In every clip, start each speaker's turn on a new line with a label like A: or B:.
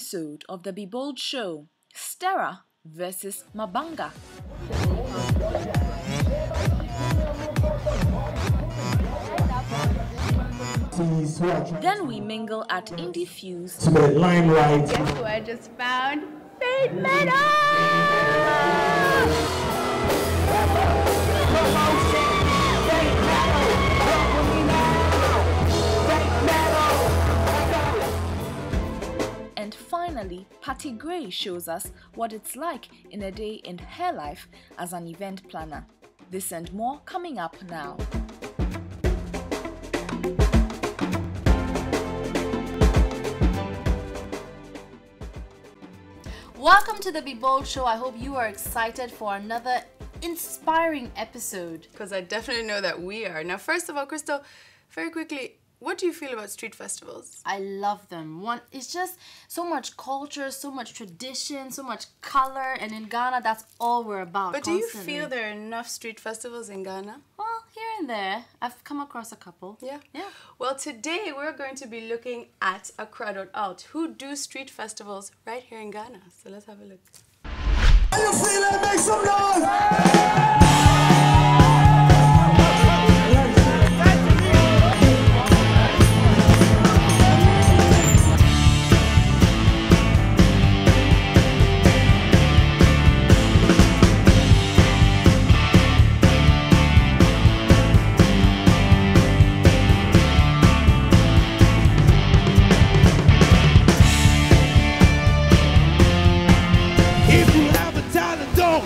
A: episode of the Be Bold Show, Stera versus Mabanga. Then we mingle at Indie Fuse.
B: To the limelight.
C: Guess who I just found? Fate Metal!
A: And finally, Patty Gray shows us what it's like in a day in her life as an event planner. This and more coming up now. Welcome to the Be Bold Show. I hope you are excited for another inspiring episode.
C: Because I definitely know that we are. Now, first of all, Crystal, very quickly, what do you feel about street festivals?
A: I love them. It's just so much culture, so much tradition, so much color, and in Ghana, that's all we're about.
C: But
A: constantly.
C: do you feel there are enough street festivals in Ghana?
A: Well, here and there. I've come across a couple.
C: Yeah?
A: Yeah.
C: Well, today we're going to be looking at ACCRA.out, who do street festivals right here in Ghana. So let's have a look.
B: Are you feeling? Make some noise!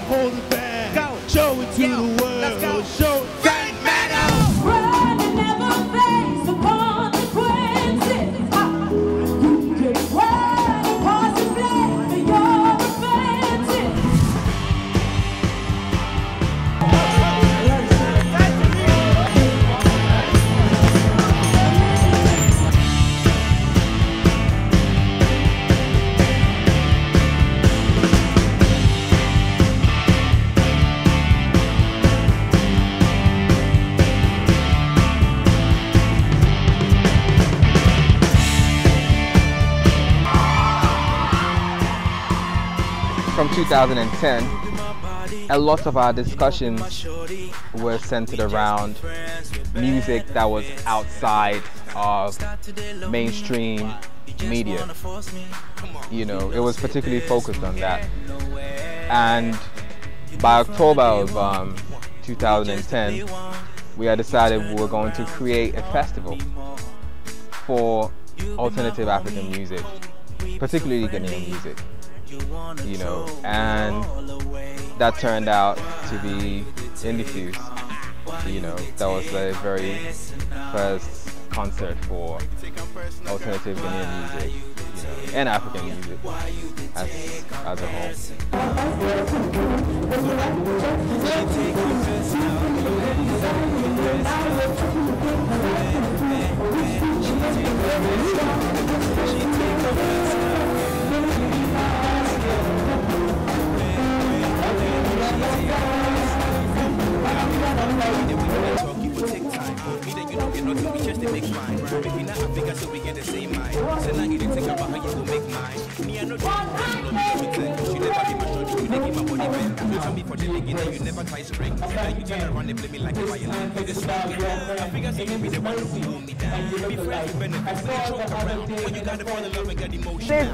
B: Hold it back. Go. Show it to the world. Let's go. Show it. Fate Metal. Run and never face the consequences. You can run and possibly for your offenses.
D: From 2010, a lot of our discussions were centered around music that was outside of mainstream media. You know, it was particularly focused on that. And by October of 2010, we had decided we were going to create a festival for alternative African music, particularly Ghanaian music. You know, and that turned out to be Indie Fuse. You know, that was the very first concert for alternative Ghanaian music, you know, and African music as a whole.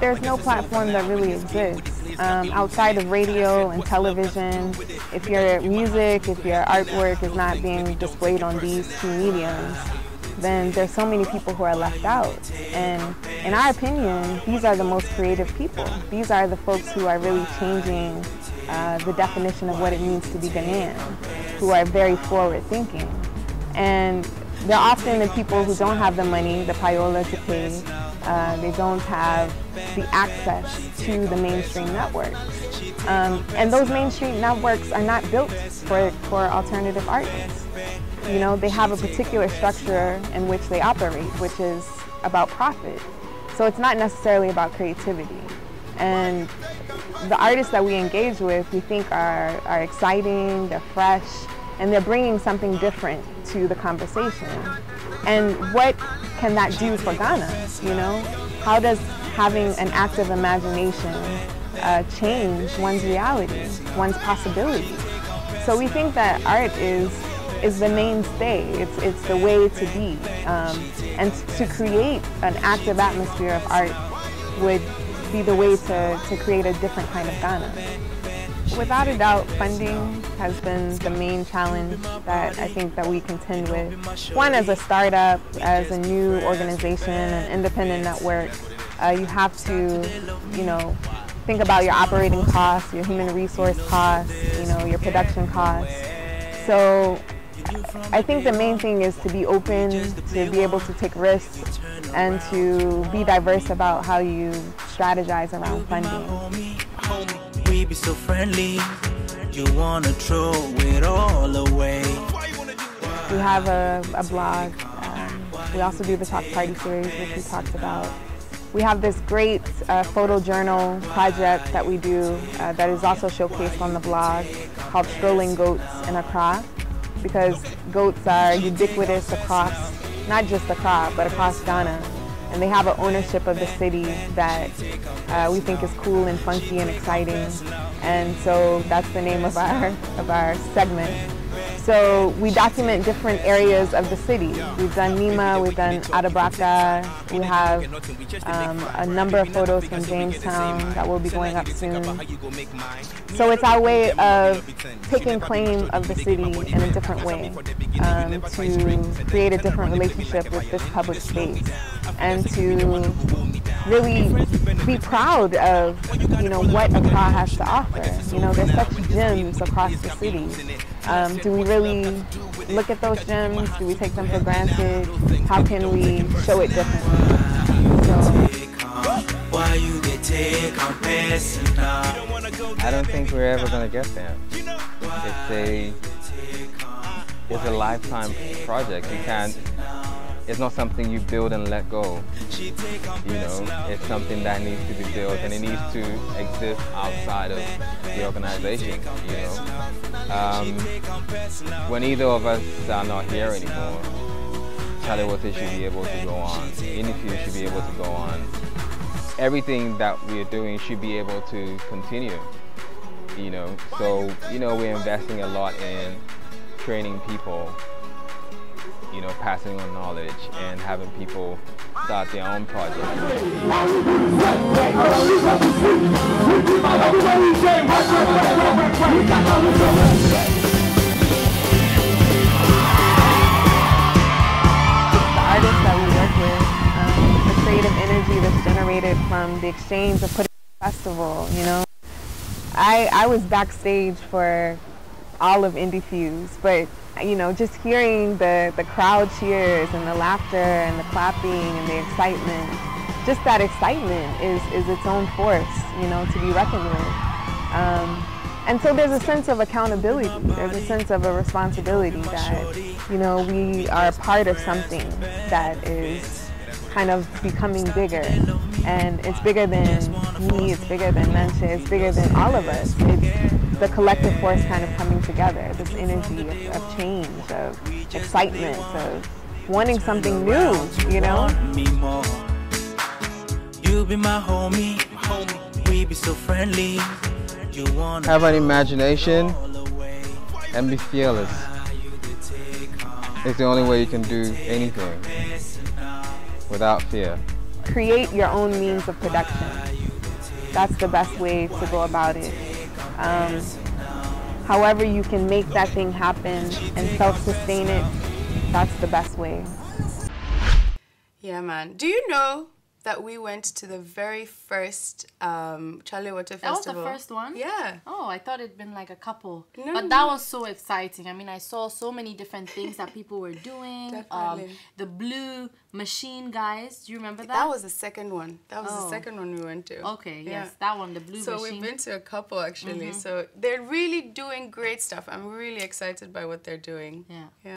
E: There's no platform that really exists outside of radio and television. If your music, if your artwork is not being displayed on these two mediums, then there's so many people who are left out. And in our opinion, these are the most creative people. These are the folks who are really changing the definition of what it means to be Ghanaian, who are very forward thinking. And they're often the people who don't have the money, the payola to pay. They don't have the access to the mainstream networks. And those mainstream networks are not built for alternative artists. You know, they have a particular structure in which they operate, which is about profit. So it's not necessarily about creativity. And the artists that we engage with, we think are exciting, they're fresh, and they're bringing something different to the conversation. And what can that do for Ghana? You know, how having an active imagination change one's reality, one's possibility. So we think that art is the mainstay. It's the way to be. And to create an active atmosphere of art would be the way to create a different kind of Ghana. Without a doubt, funding has been the main challenge that I think that we contend with. One, as a startup, as a new organization, an independent network, you have to, think about your operating costs, your human resource costs, your production costs. So I think the main thing is to be open, to be able to take risks, and to be diverse about how you strategize around funding.
B: We be so friendly, you wanna throw it all away.
E: We have a blog. We also do the Talk Party series, which we talked about. We have this great photojournal project that we do that is also showcased on the blog called Strolling Goats in Accra, because goats are ubiquitous across, not just Accra, but across Ghana. And they have an ownership of the city that we think is cool and funky and exciting. And so that's the name of our segment. So we document different areas of the city. We've done Nima, we've done Adabraka, we have a number of photos from Jamestown that will be going up soon. So it's our way of taking claim of the city in a different way, to create a different relationship with this public space, and to really be proud of what Accra has to offer. There's such gems across the city. Do we really look at those gems? Do we take them for granted? How can we show it differently?
D: I don't think we're ever going to get there. It's a lifetime project. It's not something you build and let go. It's something that needs to be built, and it needs to exist outside of the organization. When either of us are not here anymore, Charlie Water should be able to go on. Indifuse should be able to go on. Everything that we're doing should be able to continue. So we're investing a lot in training people, passing on knowledge and having people start their own projects.
E: The creative energy that's generated from the exchange of putting on a festival, I was backstage for all of Indifuse, but just hearing the crowd cheers and the laughter and the clapping and the excitement, just that excitement is its own force, to be reckoned with. And so there's a sense of accountability, there's a sense of a responsibility that, we are part of something that is kind of becoming bigger. And it's bigger than me, it's bigger than Nanche, it's bigger than all of us. It's the collective force kind of coming together, this energy of change, of excitement, of wanting something new,
B: You be my homie, we be so friendly.
D: Have an imagination and be fearless. It's the only way you can do anything without fear.
E: Create your own means of production. That's the best way to go about it. However you can make that thing happen and self-sustain it, that's the best way.
C: Yeah, man. Do you know that we went to the very first Charlie Water Festival?
A: That was the first one?
C: Yeah.
A: Oh, I thought it'd been like a couple.
C: No,
A: but that was so exciting. I mean, I saw so many different things that people were doing.
C: Definitely.
A: The blue machine guys. Do you remember that?
C: That was the second one. That was the second one we went to.
A: Okay, yes. That one, the blue machine.
C: So we've been to a couple, actually. So they're really doing great stuff. I'm really excited by what they're doing.
A: Yeah.